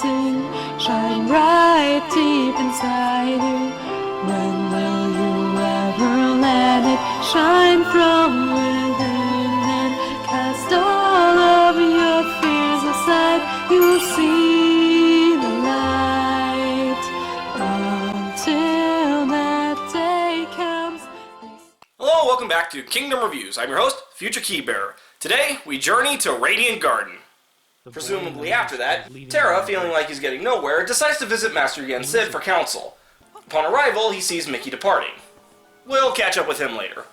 waiting, shine bright deep inside you. When will you ever let it shine from within and cast all of your fears aside? You will see the light until that day comes. Hello, welcome back to Kingdom Reviews. I'm your host, Future Keybearer. Today, we journey to Radiant Garden. Presumably after that, Terra, feeling like he's getting nowhere, decides to visit Master Yen Sid for counsel. Upon arrival, he sees Mickey departing. We'll catch up with him later.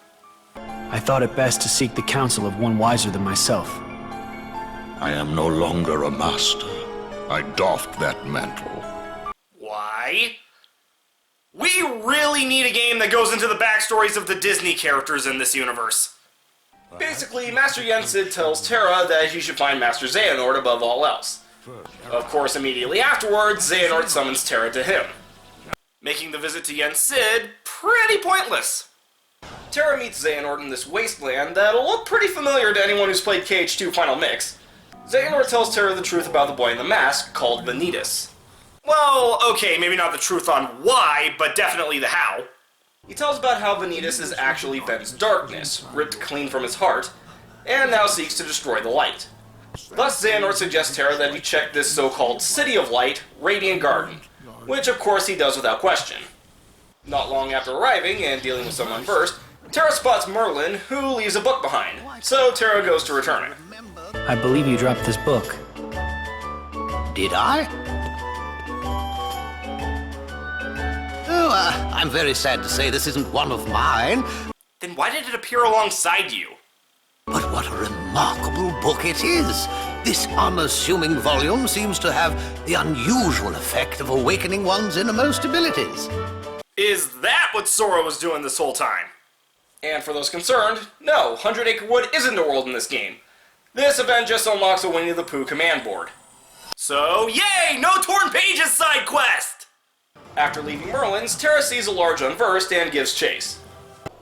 I thought it best to seek the counsel of one wiser than myself. I am no longer a master. I doffed that mantle. Why? We really need a game that goes into the backstories of the Disney characters in this universe. Basically, Master Yen Sid tells Terra that he should find Master Xehanort above all else. Of course, immediately afterwards, Xehanort summons Terra to him, making the visit to Yen Sid pretty pointless. Terra meets Xehanort in this wasteland that'll look pretty familiar to anyone who's played KH2 Final Mix. Xehanort tells Terra the truth about the boy in the mask, called Vanitas. Well, okay, maybe not the truth on why, but definitely the how. He tells about how Vanitas is actually Ven's darkness, ripped clean from his heart, and now seeks to destroy the light. Thus, Xehanort suggests Terra that he check this so-called City of Light, Radiant Garden, which of course he does without question. Not long after arriving and dealing with someone first, Terra spots Merlin, who leaves a book behind, so Terra goes to return it. I believe you dropped this book. Did I? Oh, I'm very sad to say this isn't one of mine. Then why did it appear alongside you? But what a remarkable book it is! This unassuming volume seems to have the unusual effect of awakening one's innermost abilities. Is that what Sora was doing this whole time? And for those concerned, no, 100 Acre Wood isn't a world in this game. This event just unlocks a Winnie the Pooh command board. So, yay! No Torn Pages side quest! After leaving Merlin's, Terra sees a large unversed and gives chase.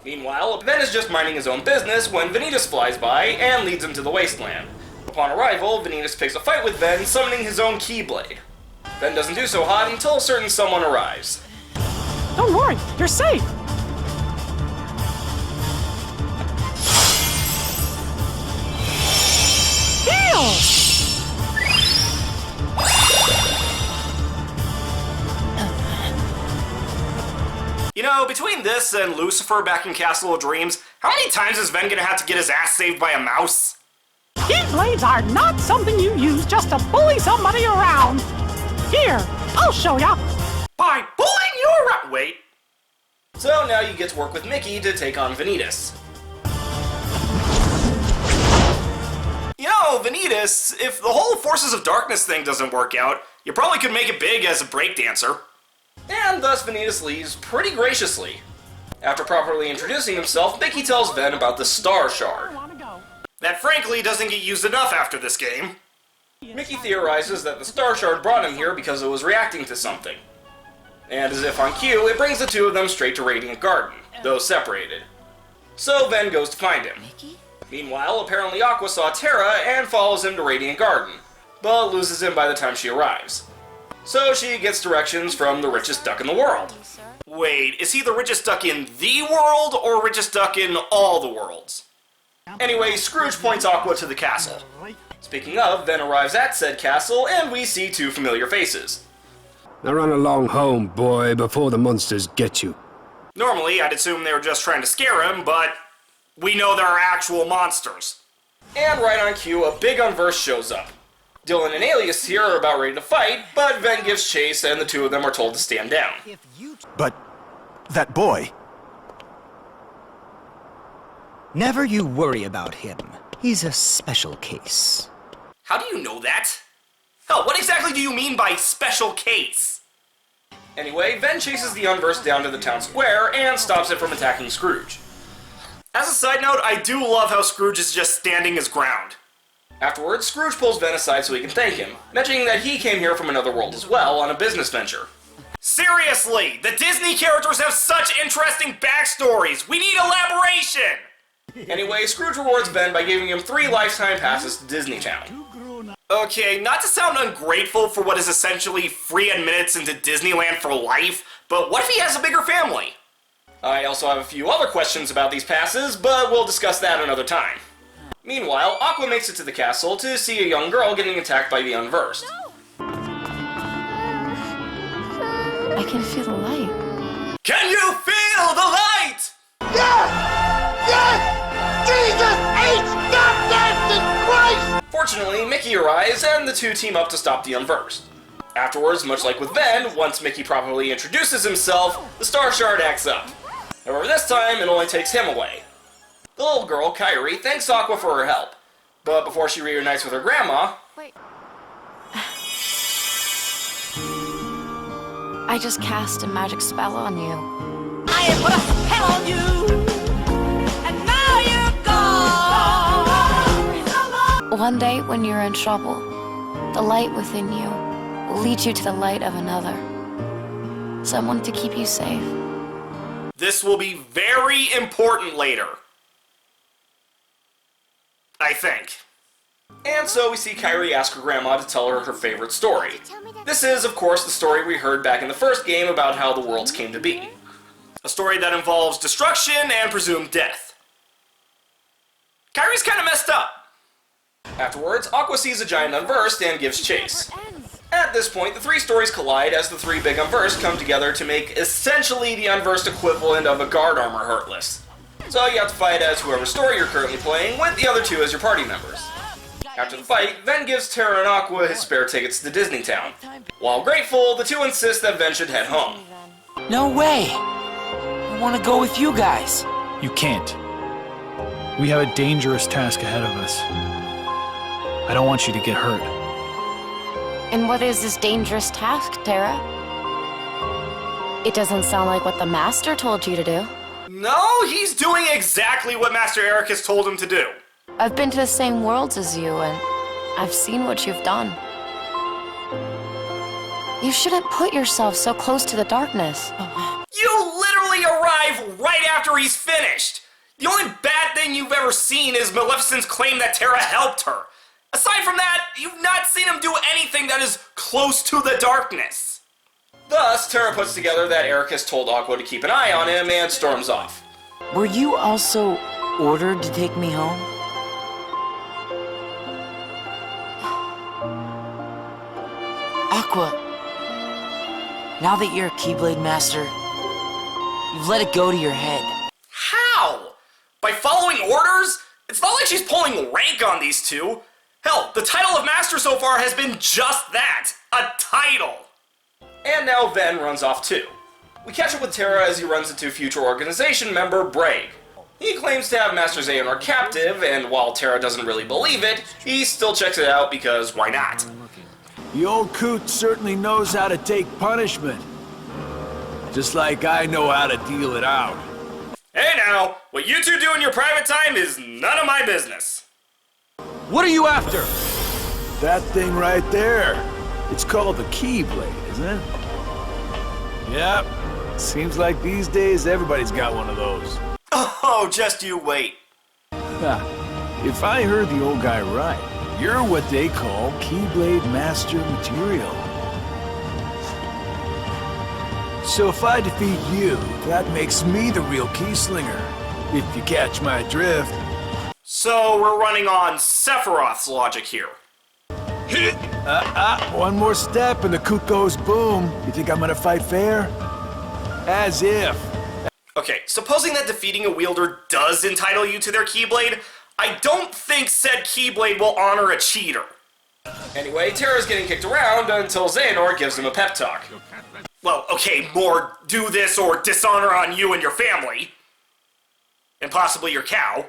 Meanwhile, Ven is just minding his own business when Vanitas flies by and leads him to the wasteland. Upon arrival, Vanitas picks a fight with Ven, summoning his own Keyblade. Ven doesn't do so hot until a certain someone arrives. Don't worry, you're safe! Deal! You know, between this and Lucifer back in Castle of Dreams, how many times is Ven gonna have to get his ass saved by a mouse? Keyblades are not something you use just to bully somebody around. Here, I'll show ya. By bullying you around? Wait. So now you get to work with Mickey to take on Vanitas. You know, Vanitas, if the whole Forces of Darkness thing doesn't work out, you probably could make it big as a breakdancer. And thus Vanitas leaves pretty graciously. After properly introducing himself, Mickey tells Ven about the Star Shard. That frankly doesn't get used enough after this game. Mickey theorizes that the Star Shard brought him here because it was reacting to something. And as if on cue, it brings the two of them straight to Radiant Garden, though separated. So Ven goes to find him. Meanwhile, apparently Aqua saw Terra and follows him to Radiant Garden, but loses him by the time she arrives. So she gets directions from the richest duck in the world. Wait, is he the richest duck in the world, or richest duck in all the worlds? Anyway, Scrooge points Aqua to the castle. Speaking of, Ven arrives at said castle, and we see two familiar faces. Now run along home, boy, before the monsters get you. Normally, I'd assume they were just trying to scare him, but we know there are actual monsters. And right on cue, a big unversed shows up. Dylan and Alias here are about ready to fight, but Ven gives chase and the two of them are told to stand down. But that boy... Never you worry about him. He's a special case. How do you know that? Hell, what exactly do you mean by special case? Anyway, Ven chases the unversed down to the town square and stops it from attacking Scrooge. As a side note, I do love how Scrooge is just standing his ground. Afterwards, Scrooge pulls Ven aside so he can thank him, mentioning that he came here from another world as well on a business venture. Seriously, the Disney characters have such interesting backstories! We need elaboration! Anyway, Scrooge rewards Ven by giving him 3 lifetime passes to Disney Town. Okay, not to sound ungrateful for what is essentially free admittance into Disneyland for life, but what if he has a bigger family? I also have a few other questions about these passes, but we'll discuss that another time. Meanwhile, Aqua makes it to the castle to see a young girl getting attacked by the Unversed. I can feel the light. Can you feel the light? Yes! Yes! Jesus H. goddamn Christ! Fortunately, Mickey arrives and the two team up to stop the Unversed. Afterwards, much like with Ven, once Mickey properly introduces himself, the Star Shard acts up. However, this time it only takes him away. The little girl, Kairi, thanks Aqua for her help. But before she reunites with her grandma... Wait. I just cast a magic spell on you. I have put a spell on you, and now you're gone. One day, when you're in trouble, the light within you will lead you to the light of another. Someone to keep you safe. This will be very important later. I think. And so we see Kairi ask her grandma to tell her her favorite story. This is, of course, the story we heard back in the first game about how the worlds came to be. A story that involves destruction and presumed death. Kairi's kinda messed up. Afterwards, Aqua sees a giant Unversed and gives chase. At this point, the three stories collide as the three big Unversed come together to make essentially the Unversed equivalent of a guard armor Heartless. So you have to fight as whoever story you're currently playing, with the other two as your party members. After the fight, Ven gives Terra and Aqua his spare tickets to Disney Town. While grateful, the two insist that Ven should head home. No way! I want to go with you guys. You can't. We have a dangerous task ahead of us. I don't want you to get hurt. And what is this dangerous task, Terra? It doesn't sound like what the Master told you to do. No, he's doing exactly what Master Eric has told him to do. I've been to the same worlds as you, and I've seen what you've done. You shouldn't put yourself so close to the darkness. You literally arrive right after he's finished! The only bad thing you've ever seen is Maleficent's claim that Terra helped her. Aside from that, you've not seen him do anything that is close to the darkness. Thus, Terra puts together that Eric has told Aqua to keep an eye on him and storms off. Were you also ordered to take me home? Aqua, now that you're a Keyblade Master, you've let it go to your head. How? By following orders? It's not like she's pulling rank on these two. Hell, the title of Master so far has been just that, a title. And now Ven runs off too. We catch up with Terra as he runs into future organization member Braig. He claims to have Master Xehanort captive, and while Terra doesn't really believe it, he still checks it out because why not? The old coot certainly knows how to take punishment. Just like I know how to deal it out. Hey now, what you two do in your private time is none of my business. What are you after? That thing right there. It's called the Keyblade, isn't it? Yep. Seems like these days everybody's got one of those. Oh, just you wait. If I heard the old guy right, you're what they call Keyblade Master material. So if I defeat you, that makes me the real key slinger. If you catch my drift. So we're running on Sephiroth's logic here. One more step and the coot goes boom. You think I'm gonna fight fair? As if. Okay, supposing that defeating a wielder does entitle you to their Keyblade, I don't think said Keyblade will honor a cheater. Anyway, Terra's getting kicked around until Xehanort gives him a pep talk. Well, okay, more do this or dishonor on you and your family. And possibly your cow.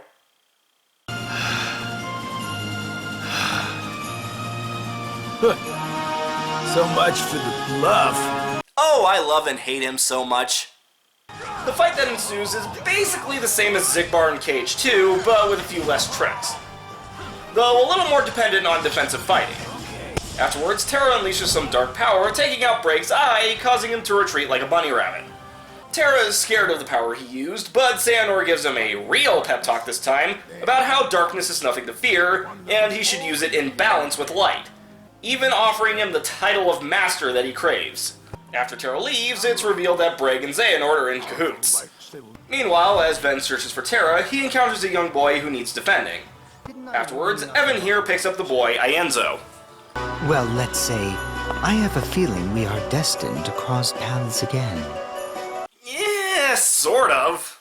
So much for the bluff. Oh, I love and hate him so much. The fight that ensues is basically the same as Xigbar and KH2, but with a few less tricks. Though a little more dependent on defensive fighting. Afterwards, Terra unleashes some dark power, taking out Braig's eye, causing him to retreat like a bunny rabbit. Terra is scared of the power he used, but Xehanort gives him a real pep talk this time about how darkness is nothing to fear, and he should use it in balance with light. even offering him the title of master that he craves. After Terra leaves, it's revealed that Braig and Xehanort are in cahoots. Meanwhile, as Ven searches for Terra, he encounters a young boy who needs defending. Afterwards, Evan here picks up the boy, Ienzo. Well, let's say, I have a feeling we are destined to cross paths again. Yeah, sort of.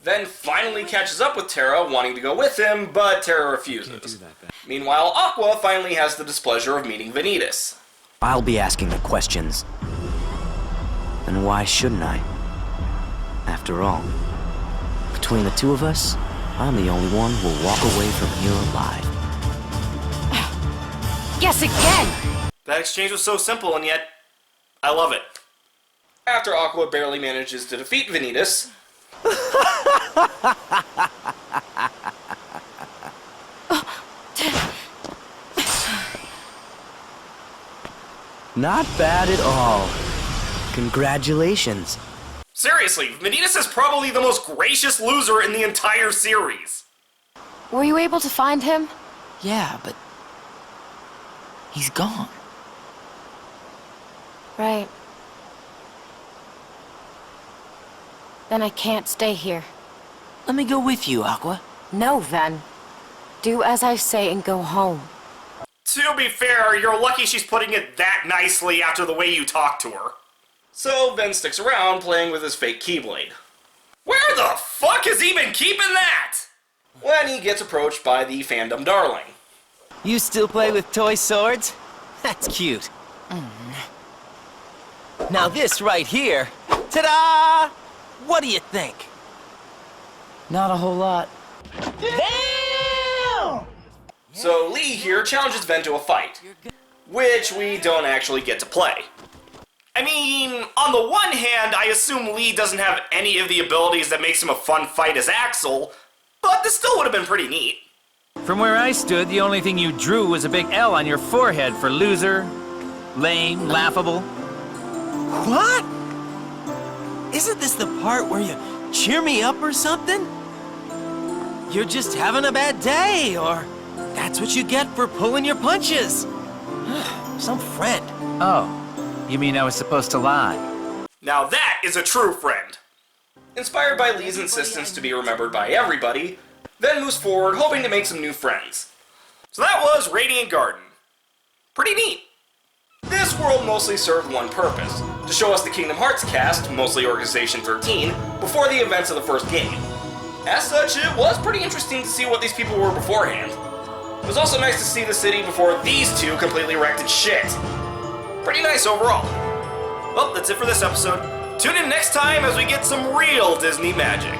Ven finally catches up with Terra, wanting to go with him, but Terra refuses. Meanwhile, Aqua finally has the displeasure of meeting Vanitas. I'll be asking the questions. And why shouldn't I? After all, between the two of us, I'm the only one who will walk away from here alive. Guess again! That exchange was so simple, and yet, I love it. After Aqua barely manages to defeat Vanitas, Not bad at all. Congratulations. seriously, Vanitas is probably the most gracious loser in the entire series. Were you able to find him? Yeah, but he's gone. Right. Then I can't stay here. Let me go with you, Aqua. No, Ven. Do as I say and go home. To be fair, you're lucky she's putting it that nicely after the way you talked to her. So Ven sticks around playing with his fake Keyblade. Where the fuck has he been keeping that? When he gets approached by the fandom darling. You still play with toy swords? That's cute. Now this right here, ta-da! What do you think? Not a whole lot. Damn! So Lee here challenges Ven to a fight, which we don't actually get to play. I mean, on the one hand, I assume Lee doesn't have any of the abilities that makes him a fun fight as Axel, but this still would have been pretty neat. From where I stood, the only thing you drew was a big L on your forehead for loser, lame, laughable. What? Isn't this the part where you cheer me up or something? You're just having a bad day, or that's what you get for pulling your punches. Some friend. Oh, you mean I was supposed to lie? Now that is a true friend. Inspired by Lee's insistence to be remembered by everybody, Ven moves forward hoping to make some new friends. So that was Radiant Garden. Pretty neat. This world mostly served one purpose, to show us the Kingdom Hearts cast, mostly Organization 13, before the events of the first game. As such, it was pretty interesting to see what these people were beforehand. It was also nice to see the city before these two completely wrecked its shit. Pretty nice overall. Well, that's it for this episode. Tune in next time as we get some real Disney magic.